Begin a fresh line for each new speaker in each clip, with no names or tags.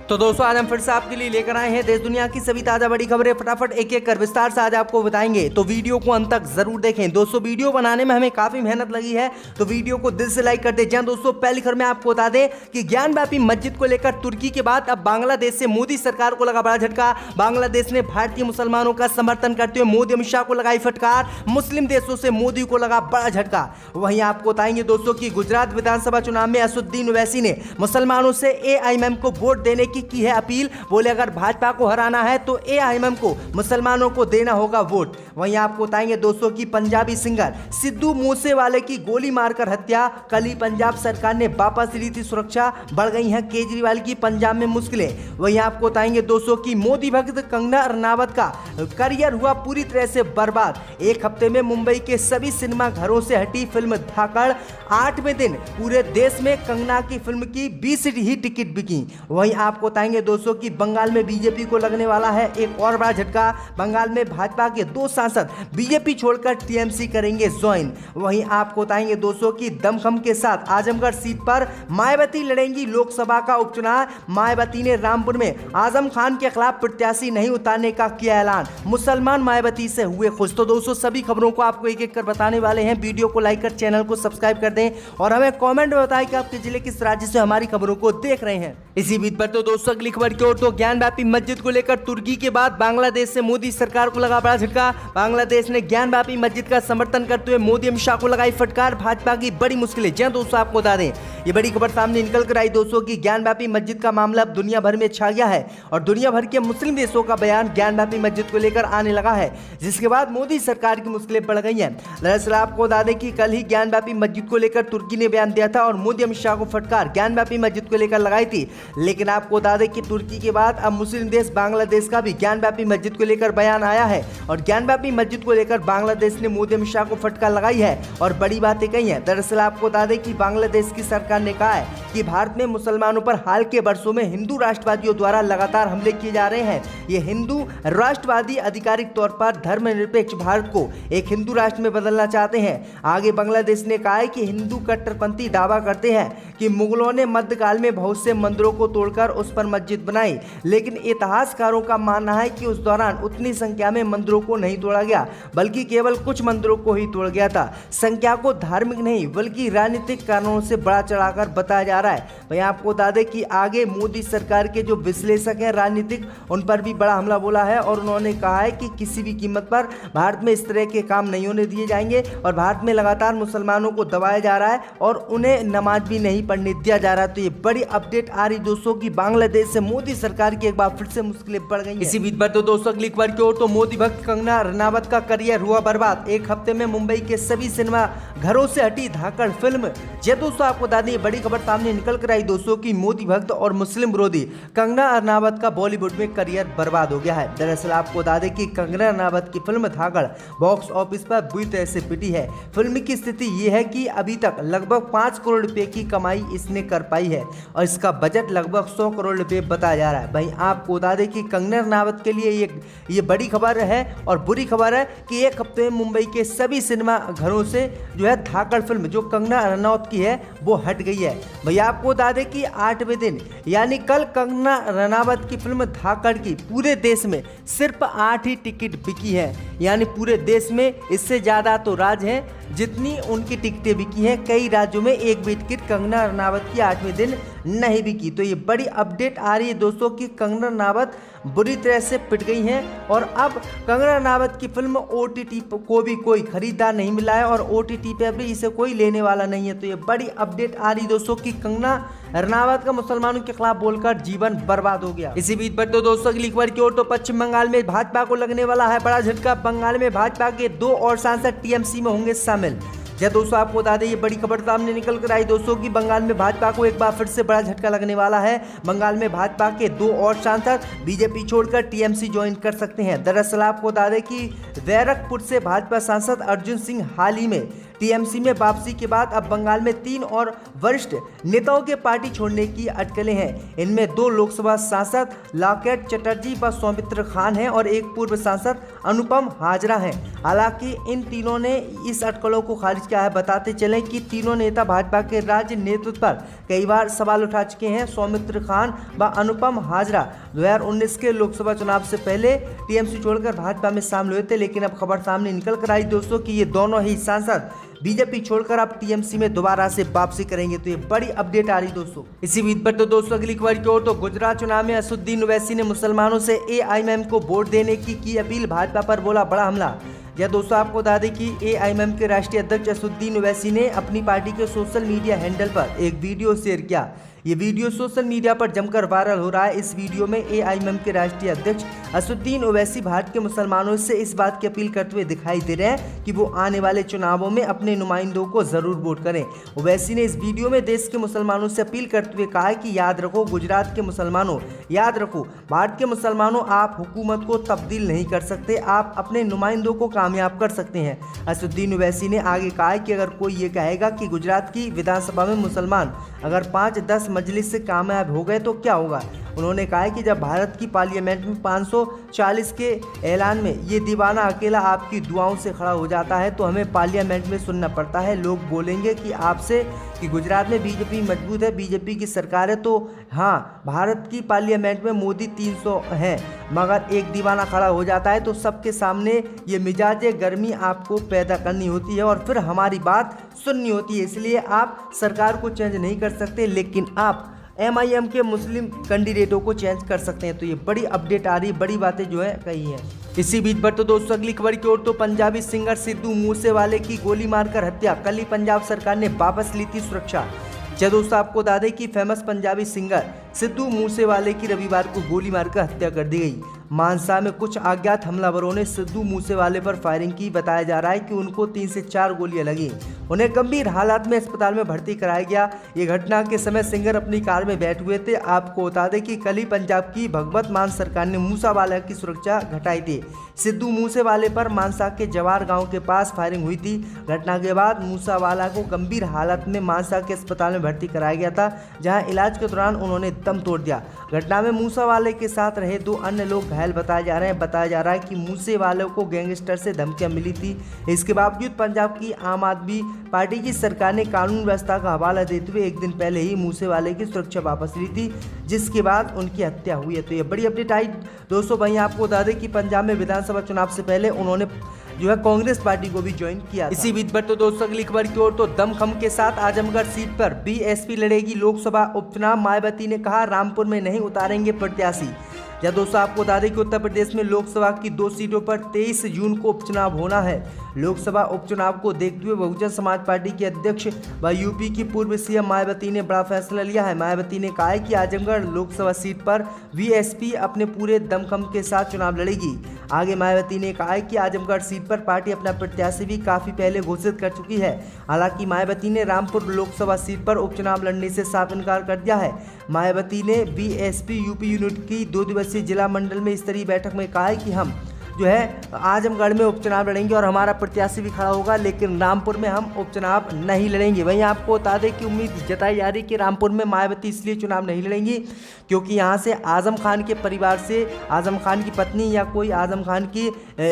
तो दोस्तों आज हम फिर से आपके लिए लेकर आए हैं देश दुनिया की सभी ताजा बड़ी खबरें। फटाफट एक एक कर विस्तार से आज आपको बताएंगे, तो वीडियो को अंत तक जरूर देखें। दोस्तों वीडियो बनाने में हमें काफी मेहनत लगी है, तो वीडियो को दिल से लाइक कर दे जाएं। दोस्तों पहली खबर में आपको बता दें कि ज्ञानव्यापी मस्जिद को लेकर तुर्की के बाद अब बांग्लादेश से मोदी सरकार को लगा बड़ा झटका। बांग्लादेश ने भारतीय मुसलमानों का समर्थन करते हुए मोदी अमित शाह को लगाई फटकार। मुस्लिम देशों से मोदी को लगा बड़ा झटका। वहीं आपको बताएंगे दोस्तों की गुजरात विधानसभा चुनाव में असदुद्दीन ओवैसी ने मुसलमानों से एआईएमएम को वोट देने की है अपील। बोले अगर भाजपा को हराना है तो एआईएमएम को मुसलमानों को देना होगा वोट। वहीं आपको बताएंगे दोस्तों की पंजाबी सिंगर सिद्धू मूसेवाले की गोली मारकर हत्या। कल ही पंजाब सरकार ने वापस ली थी सुरक्षा, बढ़ गई हैं केजरीवाल की पंजाब में मुश्किलें। वहीं आपको बताएंगे दोस्तों की मोदी भक्त कंगना रनावत का करियर हुआ पूरी तरह से बर्बाद। एक हफ्ते में मुंबई के सभी सिनेमा घरों से हटी फिल्म धाकड़। 8वें दिन पूरे देश में कंगना की फिल्म की 20 ही टिकट बिकी। वहीं आपको बताएंगे दोस्तों की बंगाल में बीजेपी को लगने वाला है एक और बड़ा झटका। बंगाल में भाजपा के 2 सांसद बीजेपी छोड़कर टीएमसी करेंगे ज्वाइन। वहीं आपको बताएंगे दोस्तों की दमखम के साथ आजमगढ़ सीट पर मायावती लड़ेंगी लोकसभा का उपचुनाव। मायावती ने रामपुर में आजम खान के खिलाफ प्रत्याशी नहीं उतारने का किया ऐलान। मुसलमान मायावती से हुए खुश। तो दोस्तों सभी खबरों को आपको एक एक कर बताने वाले हैं। वीडियो को लाइक कर चैनल को सब्सक्राइब कर दें और हमें कमेंट में बताएं कि आपके जिले किस राज्य से हमारी खबरों को देख रहे हैं। इसी बीच पर तो दोस्तों अगली खबर की ओर, तो ज्ञानव्यापी मस्जिद को लेकर तुर्की के बाद बांग्लादेश से मोदी सरकार को लगा बड़ा झटका। बांग्लादेश ने ज्ञानव्यापी मस्जिद का समर्थन करते हुए मोदी अमित शाह को लगाई फटकार। भाजपा की बड़ी मुश्किलें। जी दोस्तों आपको बता दें ये बड़ी खबर सामने निकल कर आई दोस्तों की ज्ञानव्यापी मस्जिद का मामला अब दुनिया भर में छा गया है और दुनिया भर के मुस्लिम देशों का बयान ज्ञानव्यापी मस्जिद को लेकर आने लगा है, जिसके बाद मोदी सरकार की मुश्किलें बढ़ गई हैं। दरअसल आपको बता दें कि कल ही ज्ञानव्यापी मस्जिद को लेकर तुर्की ने बयान दिया था और मोदी अमित शाह को फटकार ज्ञानव्यापी मस्जिद को लेकर लगाई थी। लेकिन आपको बता दें कि तुर्की के बाद अब मुस्लिम देश बांग्लादेश का भी ज्ञानव्यापी मस्जिद को लेकर बयान आया है और ज्ञानव्यापी मस्जिद को लेकर बांग्लादेश ने मोदी अमित शाह को फटकार लगाई है और बड़ी बातें कही हैं। दरअसल आपको बता दें कि बांग्लादेश की सरकार ने कहा है कि भारत में मुसलमानों पर हाल के वर्षों में हिंदू राष्ट्रवादियों द्वारा लगातार हमले किए जा रहे हैं। ये हिंदू राष्ट्रवादी आधिकारिक तौर पर धर्मनिरपेक्ष भारत को एक हिंदू राष्ट्र में बदलना चाहते हैं। आगे बांग्लादेश ने कहा है कि हिंदू कट्टरपंथी दावा करते हैं कि मुगलों ने मध्यकाल में बहुत से मंदिरों को तोड़कर उस पर मस्जिद बनाई, लेकिन इतिहासकारों का मानना है कि उस दौरान उतनी संख्या में मंदिरों को नहीं तोड़ा गया, बल्कि केवल कुछ मंदिरों को ही तोड़ा गया था। संख्या को धार्मिक नहीं बल्कि राजनीतिक कारणों से बढ़ा चढ़ाकर बताया जा रहा है। वहीं आपको बता दें कि आगे मोदी सरकार के जो विश्लेषक हैं राजनीतिक, उन पर भी बड़ा हमला बोला है और उन्होंने कहा है कि किसी भी कीमत पर भारत में इस तरह के काम नहीं होने दिए जाएंगे और भारत में लगातार मुसलमानों को दबाया जा रहा है और उन्हें नमाज भी नहीं पढ़ने दिया जा रहा है। तो ये बड़ी अपडेट आ रही दोस्तों की बांग्लादेश से मोदी सरकार की एक बार फिर से मुश्किलें बढ़ गई। इसी बीच पर तो दोस्तों अगली खबर की ओर, तो मोदी भक्त कंगना रनावत का करियर हुआ बर्बाद। एक हफ्ते में मुंबई के सभी सिनेमा घरों से हटी धाकड़ फिल्म। जी दोस्तों आपको बता दें बड़ी खबर सामने निकल कर आई दोस्तों की मोदी भक्त और मुस्लिम विरोधी कंगना रनावत का बॉलीवुड में करियर बर्बाद हो गया है। दरअसल आपको बता दें कि कंगना रनावत की फिल्म धाकड़ बॉक्स ऑफिस पर बुरी तरह से पिटी है। फिल्म की स्थिति ये है कि अभी तक लगभग 5 करोड़ रुपए की कमाई इसने कर पाई है और इसका बजट लगभग 100 करोड़ रुपए बताया जा रहा है। वहीं आपको बता दें कि कंगना रनावत के लिए ये बड़ी खबर है और बुरी खबर है कि एक हफ्ते में मुंबई के सभी सिनेमा घरों से जो है धाकड़ फिल्म जो कंगना रनावत की है वो हट गई है। भैया आपको बता दें कि 8वें दिन यानी कल कंगना रनावत की फिल्म धाकड़ की पूरे देश में सिर्फ 8 ही टिकट बिकी है, यानी पूरे देश में इससे ज़्यादा तो राज्य हैं जितनी उनकी टिकटें बिकी हैं। कई राज्यों में एक भी टिकट कंगना रनावत की 8वें दिन नहीं बिकी। तो ये बड़ी अपडेट आ रही है दोस्तों कि कंगना रनावत बुरी तरह से पिट गई हैं और अब कंगना रनावत की फिल्म OTT को भी कोई खरीदार नहीं मिला है और OTT पे भी इसे कोई लेने वाला नहीं है। तो ये बड़ी अपडेट आ रही दोस्तों कि कंगना रनावत का मुसलमानों के खिलाफ बोलकर जीवन बर्बाद हो गया। इसी बीच पर तो दोस्तों अगली खबर की ओर, तो पश्चिम बंगाल में भाजपा को लगने वाला है बड़ा झटका। बंगाल में भाजपा के 2 और सांसद टीएमसी में होंगे शामिल। जी दोस्तों आपको बता दें ये बड़ी खबर सामने निकल कर आई दोस्तों की बंगाल में भाजपा को एक बार फिर से बड़ा झटका लगने वाला है। बंगाल में भाजपा के 2 और सांसद बीजेपी छोड़कर टीएमसी ज्वाइन कर सकते हैं। दरअसल आपको बता दें कि बैरकपुर से भाजपा सांसद अर्जुन सिंह हाल ही में टीएमसी में वापसी के बाद अब बंगाल में 3 और वरिष्ठ नेताओं के पार्टी छोड़ने की अटकलें हैं। इनमें 2 लोकसभा सांसद लॉकेट चटर्जी व सौमित्र खान हैं और एक पूर्व सांसद अनुपम हाजरा हैं। हालांकि इन तीनों ने इस अटकलों को खारिज किया है। बताते चलें कि तीनों नेता भाजपा के राज्य नेतृत्व पर कई बार सवाल उठा चुके हैं। सौमित्र खान व अनुपम हाजरा 2019 के लोकसभा चुनाव से पहले टीएमसी छोड़कर भाजपा में शामिल हुए थे, लेकिन अब खबर सामने निकल कर आई दोस्तों कि ये दोनों ही सांसद बीजेपी छोड़कर अब टीएमसी में दोबारा से वापसी करेंगे। तो ये बड़ी अपडेट आ रही दोस्तों। इसी बीच पर तो दोस्तों अगली खबर की ओर तो गुजरात चुनाव में असदुद्दीन ओवैसी ने मुसलमानों से एआईएमआईएम को वोट देने की अपील। भाजपा पर बोला बड़ा हमला। यह दोस्तों आपको बता दें कि एआईएमआईएम के राष्ट्रीय अध्यक्ष असदुद्दीन ओवैसी ने अपनी पार्टी के सोशल मीडिया हैंडल पर एक वीडियो शेयर किया। ये वीडियो सोशल मीडिया पर जमकर वायरल हो रहा है। इस वीडियो में एआईएमआईएम के राष्ट्रीय अध्यक्ष असदुद्दीन ओवैसी भारत के मुसलमानों से इस बात की अपील करते हुए दिखाई दे रहे हैं कि वो आने वाले चुनावों में अपने नुमाइंदों को जरूर वोट करें। ओवैसी ने इस वीडियो में देश के मुसलमानों से अपील करते हुए कहा है कि याद रखो गुजरात के मुसलमानों, याद रखो भारत के मुसलमानों, आप हुकूमत को तब्दील नहीं कर सकते, आप अपने नुमाइंदों को कामयाब कर सकते हैं। असदुद्दीन ओवैसी ने आगे कहा है कि अगर कोई ये कहेगा कि गुजरात की विधानसभा में मुसलमान अगर 5-10 मजलिस से कामयाब हो गए तो क्या होगा। उन्होंने कहा है कि जब भारत की पार्लियामेंट में 540 के ऐलान में ये दीवाना अकेला आपकी दुआओं से खड़ा हो जाता है तो हमें पार्लियामेंट में सुनना पड़ता है। लोग बोलेंगे कि आपसे कि गुजरात में बीजेपी मजबूत है, बीजेपी की सरकार है, तो हाँ भारत की पार्लियामेंट में मोदी 300 हैं, मगर एक दीवाना खड़ा हो जाता है तो सबके सामने ये मिजाज गर्मी आपको पैदा करनी होती है और फिर हमारी बात सुननी होती है। इसलिए आप सरकार को चेंज नहीं कर सकते, लेकिन आप एमआईएम के मुस्लिम कैंडिडेटों को चेंज कर सकते हैं। तो ये बड़ी अपडेट आ रही है, बड़ी बातें जो है कही है। इसी बीच पर तो दोस्तों अगली खबर की ओर तो पंजाबी सिंगर सिद्धू मूसेवाले की गोली मारकर हत्या। कल ही पंजाब सरकार ने वापस ली थी सुरक्षा। दोस्तों आपको बता दें कि फेमस पंजाबी सिंगर सिद्धू मूसेवाले की रविवार को गोली मारकर हत्या कर दी गई। मानसा में कुछ अज्ञात हमलावरों ने सिद्धू मूसेवाले पर फायरिंग की। बताया जा रहा है कि उनको 3 से 4 गोलियां लगी। उन्हें गंभीर हालात में अस्पताल में भर्ती कराया गया। ये घटना के समय सिंगर अपनी कार में बैठे हुए थे। आपको बता दें कि कल ही पंजाब की भगवत मान सरकार ने मूसेवाला की सुरक्षा घटाई थी। सिद्धू मूसेवाले पर मानसा के जवार गांव के पास फायरिंग हुई थी। घटना के बाद मूसेवाला को गंभीर हालत में मानसा के अस्पताल में भर्ती कराया गया था, जहां इलाज के दौरान उन्होंने दम तोड़ दिया। घटना में मूसेवाले के साथ रहे 2 अन्य लोग घायल बताया जा रहा है कि मूसेवाले को गैंगस्टर से धमकियां मिली थी। इसके बावजूद पंजाब की आम आदमी पार्टी की सरकार ने कानून व्यवस्था का हवाला देते हुए एक दिन पहले ही मूसेवाले की सुरक्षा वापस ली थी, जिसके बाद उनकी हत्या हुई है। तो ये बड़ी अपडेट आई दोस्तों। वहीं आपको बता दें कि पंजाब में विधानसभा चुनाव से पहले उन्होंने जो है कांग्रेस पार्टी को भी ज्वाइन किया। इसी बीच पर तो दोस्तों अगली खबर की ओर तो दमखम के साथ आजमगढ़ सीट पर बीएसपी लड़ेगी लोकसभा उपचुनाव। मायावती ने कहा रामपुर में नहीं उतारेंगे प्रत्याशी। दोस्तों आपको बता दें कि उत्तर प्रदेश में लोकसभा की 2 सीटों पर 23 जून को उपचुनाव होना है। लोकसभा उपचुनाव को देखते हुए बहुजन समाज पार्टी के अध्यक्ष व यूपी की पूर्व सीएम मायावती ने बड़ा फैसला लिया है। मायावती ने कहा है कि आजमगढ़ लोकसभा सीट पर बीएसपी अपने पूरे दमखम के साथ चुनाव लड़ेगी। आगे मायावती ने कहा है कि आजमगढ़ सीट पर पार्टी अपना प्रत्याशी भी काफी पहले घोषित कर चुकी है। हालांकि मायावती ने रामपुर लोकसभा सीट पर उपचुनाव लड़ने से साफ इनकार कर दिया है। मायावती ने बीएसपी यूपी यूनिट की 2 दिवसीय जिला मंडल में स्तरीय बैठक में कहा है कि हम जो है आजमगढ़ में उपचुनाव लड़ेंगे और हमारा प्रत्याशी भी खड़ा होगा, लेकिन रामपुर में हम उपचुनाव नहीं लड़ेंगे। वहीं आपको बता दें कि उम्मीद जताई जा रही कि रामपुर में मायावती इसलिए चुनाव नहीं लड़ेंगी क्योंकि यहां से आजम खान के परिवार से आजम खान की पत्नी या कोई आजम खान की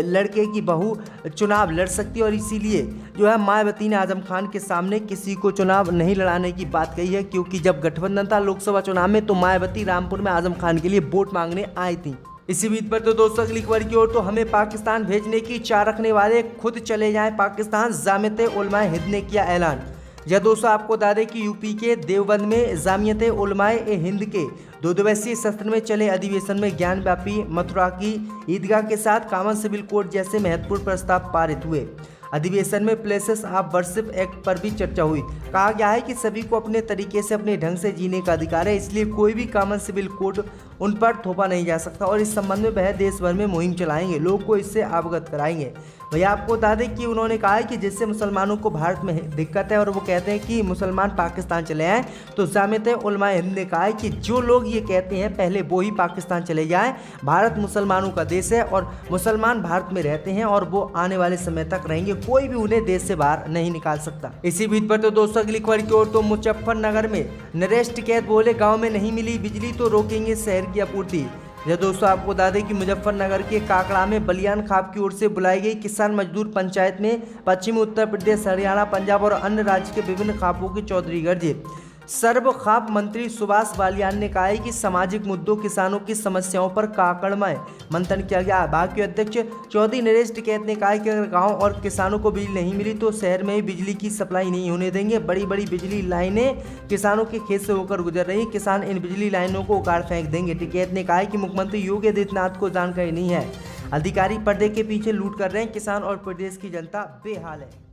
लड़के की बहू चुनाव लड़ सकती है और इसीलिए जो है मायावती ने आजम खान के सामने किसी को चुनाव नहीं लड़ाने की बात कही है। क्योंकि जब गठबंधन था लोकसभा चुनाव में तो मायावती रामपुर में आजम खान के लिए वोट मांगने आई थी। इसी बीच पर तो दोस्तों अगली खबर की ओर तो हमें पाकिस्तान भेजने की इच्छा रखने वाले खुद चले जाएं पाकिस्तान। जामियत उलमाए हिंद ने किया ऐलान। दोस्तों आपको बता दें कि यूपी के देवबंद में जामियत उलमाए हिंद के 2 दिवसीय सत्र में चले अधिवेशन में ज्ञान व्यापी मथुरा की ईदगाह के साथ कॉमन सिविल कोड जैसे महत्वपूर्ण प्रस्ताव पारित हुए। अधिवेशन में प्लेसेस ऑफ वर्शिप एक्ट पर भी चर्चा हुई। कहा गया है कि सभी को अपने तरीके से अपने ढंग से जीने का अधिकार है, इसलिए कोई भी कॉमन सिविल कोड उन पर थोपा नहीं जा सकता और इस संबंध में वह देश भर में मुहिम चलाएंगे, लोगों को इससे अवगत कराएंगे। भैया आपको बता दें कि उन्होंने कहा है कि जिससे मुसलमानों को भारत में दिक्कत है और वो कहते हैं कि मुसलमान पाकिस्तान चले आए, तो जामियत उलमा हिंद ने कहा है कि जो लोग ये कहते हैं पहले वो ही पाकिस्तान चले जाएं। भारत मुसलमानों का देश है और मुसलमान भारत में रहते हैं और वो आने वाले समय तक रहेंगे, कोई भी उन्हें देश से बाहर नहीं निकाल सकता। इसी बीच पर तो दोस्तों अगली खबर की ओर, तो मुजफ्फरनगर में नरेश कैद बोले गाँव में नहीं मिली बिजली तो रोकेंगे शहर की आपूर्ति। यह दोस्तों आपको बता दें कि मुजफ्फरनगर के काकड़ा में बलियान खाप की ओर से बुलाई गई किसान मजदूर पंचायत में पश्चिमी उत्तर प्रदेश, हरियाणा, पंजाब और अन्य राज्य के विभिन्न खापों के चौधरी गर्जे। सर्व खाप मंत्री सुभाष बालियान ने कहा है कि सामाजिक मुद्दों, किसानों की समस्याओं पर काकड़मय मंथन किया गया। भाग के अध्यक्ष चौधरी नरेश टिकैत ने कहा है कि अगर गांव और किसानों को बिजली नहीं मिली तो शहर में बिजली की सप्लाई नहीं होने देंगे। बड़ी बड़ी बिजली लाइनें किसानों के खेत से होकर गुजर रही, किसान इन बिजली लाइनों को उखाड़ फेंक देंगे। टिकैत ने कहा है कि मुख्यमंत्री योगी आदित्यनाथ को जानकारी नहीं है, अधिकारी पर्दे के पीछे लूट कर रहे हैं, किसान और प्रदेश की जनता बेहाल है।